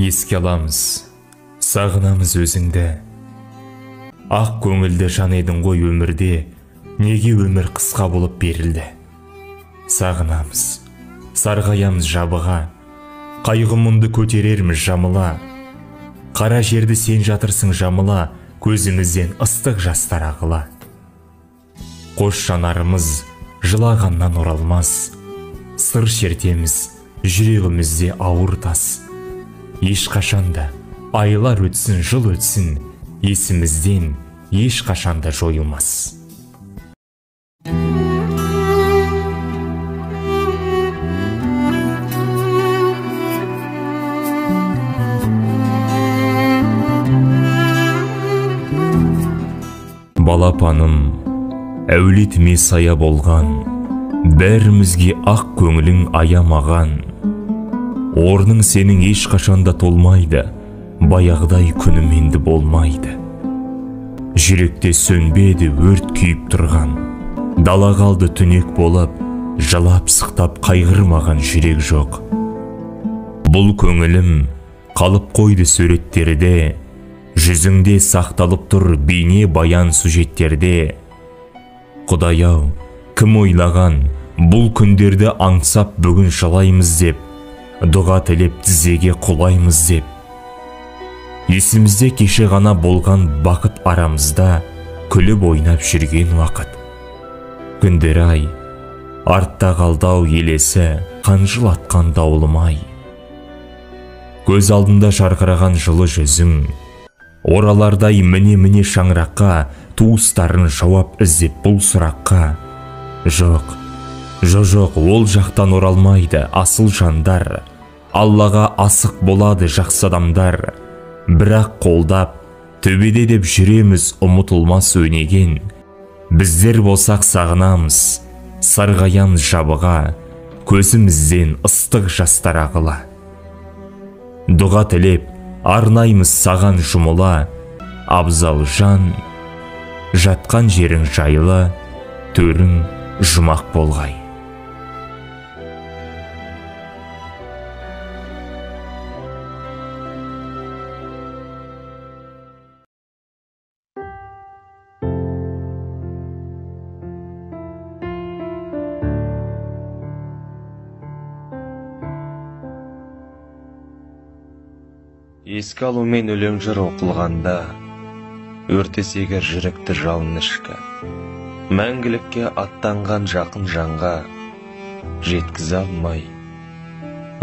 Еске аламыз, сағынамыз өзіңді. Ақ көңілді жан едің ғой өмірде, неге өмір қысқа болып берілді? Сағынамыз, сарғаямыз жабыға, қайғы мұңды көтерерміз жамыла. Қара жерді сен жатырсың жамыла, көзімізден ыстық жастар ағыла. Қош жанарымыз жылағаннан оралмас, сыр шертеміз жүрегімізде ауыр тас. Ешқашанда айлар өтсін, жыл өтсін, есімізден ешқашанда жойылмас. Балапаным, әулетіме сая болған, бәрімізге ақ көңілің аямаған. Орның сенің ешқашанда толмайды, баяғыдай күнім енді болмайды. Жүректе сөнбеді өрт күйіп тұрған, дала қалды түнек болып, жылап сықтап қайғырмаған жүрек жоқ. Бұл көңілім қалып қойды суреттерде, жүзіңде сақталып тұр бейне баян сюжеттерде. Құдай-ау, кім ойлаған бұл күндерді аңсап бүгін жылаймыз деп, дұға тілеп тізеге құлаймыз деп. Есімізде кеше ғана болған бақыт арамызда, күліп ойнап жүрген уақыт. Күндер ай, артта қалдау елесі, қанжылатқан дауылым-ай. Көз алдында жарқыраған жылы жүзің, оралардай міне-міне шаңыраққа, туыстарын жауап іздеп бұл сұраққа. Жоқ, ол жақтан оралмайды асыл жандар, Аллаға асық болады жақсы адамдар. Бірақ қолдап, төбеде деп жүреміз ұмытылмас өнеген. Біздер болсақ сағынамыз, сарғаямыз жабыға, көзімізден ыстық жастар ағыла. Дұға тілеп, арнаймыз саған жұмыла, абзал жан, жатқан жерің жайлы, төрің жұмақ болғай. Еске алумен өлең жыр оқылғанда, өртесегер жүректі жалын ішкі. Мәңгілікке аттанған жақын жанға, жеткізе алмай,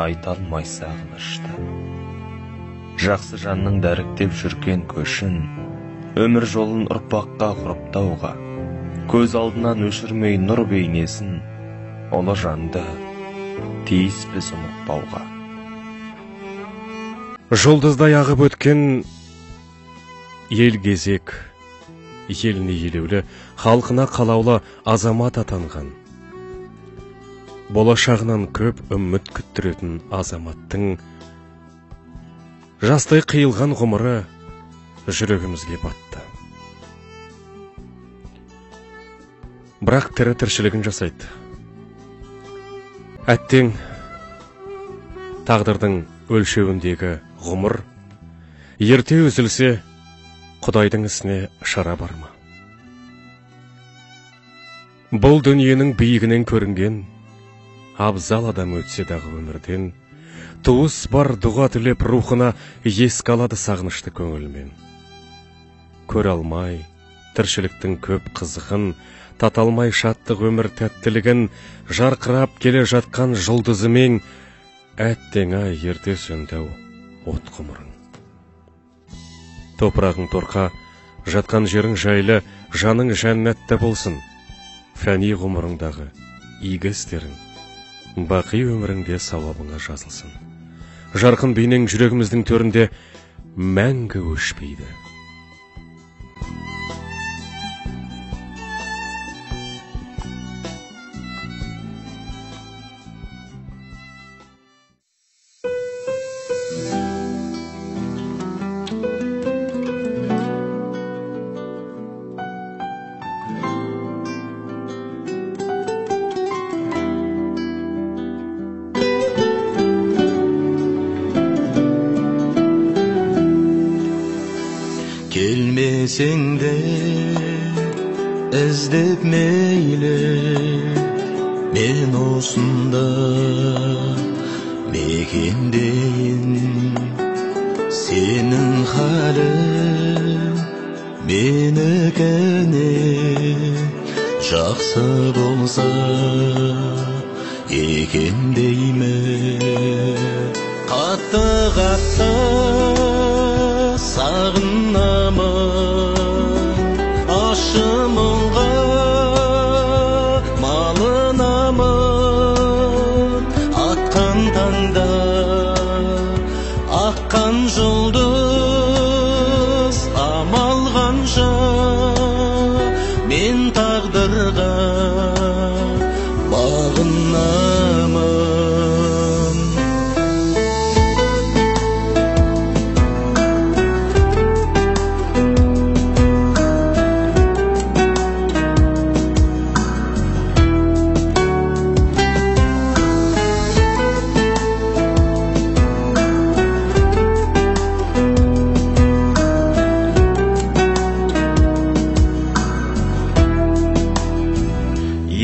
айта алмай сағынышты. Жақсы жанның дәріктеп жүрген көшін, өмір жолын ұрпаққа ғұрыптауға, көз алдынан өшірмей нұр бейнесін, ұлы жанды тиіспіз ұмытпауға. Жұлдыздай ағып өткен ел кезек, еліне елеулі, халқына қалаулы азамат атанған. Болашағынан көп үміт күттіретін азаматтың жастай қиылған ғұмыры жүрегімізге батты. Бірақ тірі тіршілігін жасайды. Әттең тағдырдың өлшеуіндегі ғұмыр ерте үзілсе, Құдайдың ісіне шара бар ма? Бұл дүниенің биігінен көрінген, абзал адам өтсе дағы өмірден, туыс бар дұға тілеп рухына еске алады сағынышты көңілмен. Көре алмай, тіршіліктің көп қызығын, таталмай шаттық өмір тәттілігін, жарқырап келе жатқан жұлдызымен, әттең-ай ерте сөнді от ғұмырың. Топырағың торқа, жатқан жерің жайлы, жаның жәннатта болсын. Фәни ғұмырыңдағы игі істерің, бақи өміріңде сауабыңа жазылсын. Жарқын бейнең жүрегіміздің төрінде мәңгі өшпейді. Сүйсең де іздеп мейлі, мен осында мекендейін. Сенің халің менікіне жақсы болса екен деймін. Қатты сағынамын, ащы мұңға малынамын. Атқан таңда аққан жұлдыз, амал қанша мен тағдырға бағынамын.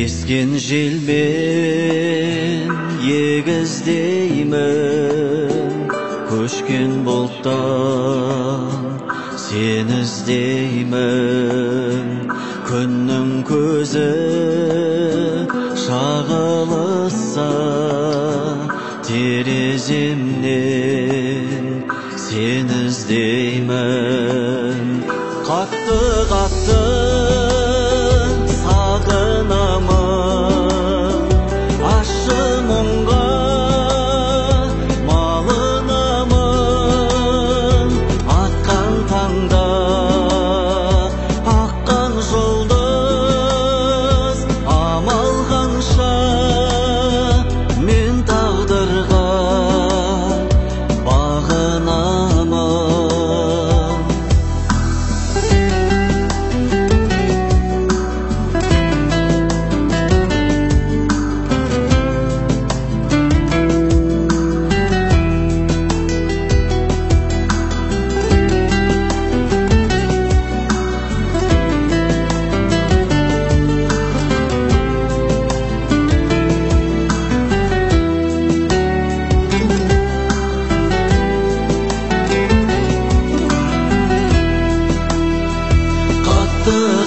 Ескен желмен егіздеймін, көшкен бұлттан сені іздеймін. Күннің көзі шағылыса тереземнен сені іздеймін. Қатты сағынамын, ащы мұңға малынамын. Атқан таңда аққан жұлдыз, амал қанша мен тағдырға бағынамын.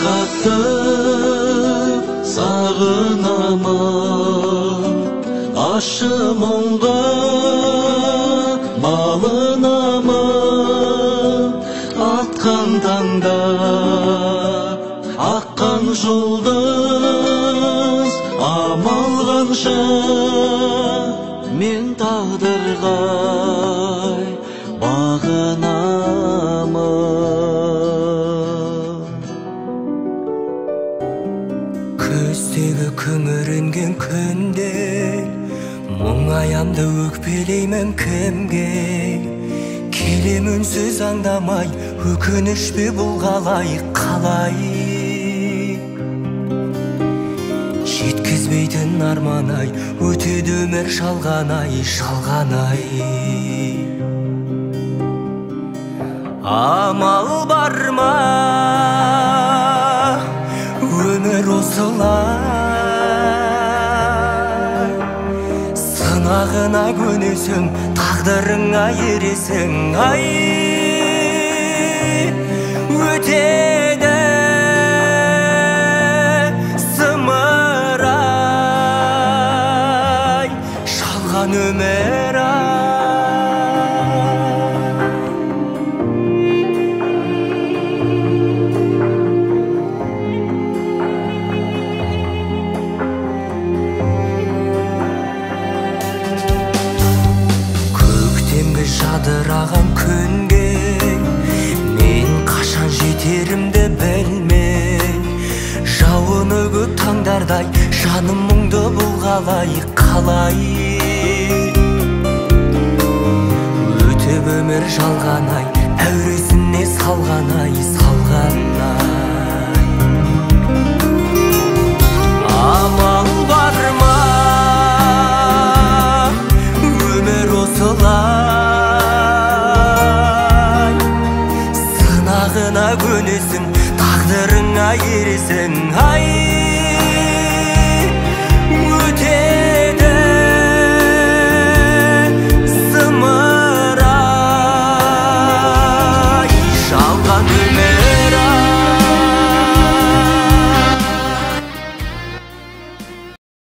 Қатты сағынамын, ащы мұңға малынамын. Атқан таңда аққан жұлдыз, амал қанша мен тағдырға бағынамын. Көздегі күңіренген күнде мұңаямды өкпелеймін кімге? Келем үнсіз аңдамай, өкініш пе бұл қалай? Жеткізбейтін арман-ай, өтеді өмір шалғанай. Амал бар ма өмір осылай? Сынағына көнесің, тағдырыңа ересің. Ай, өтеді зымырай, шалған өмір ай. Жадыраған күнге мен қашан жетерімді білмей, жауыны көп таңдардай жаным мұңды бұл қалай? Өтіп өмір жалғанай, әуресіне салғанай. Амал бар ма өмір осылай? артына көнесің, тағдырыңа ересің. Ай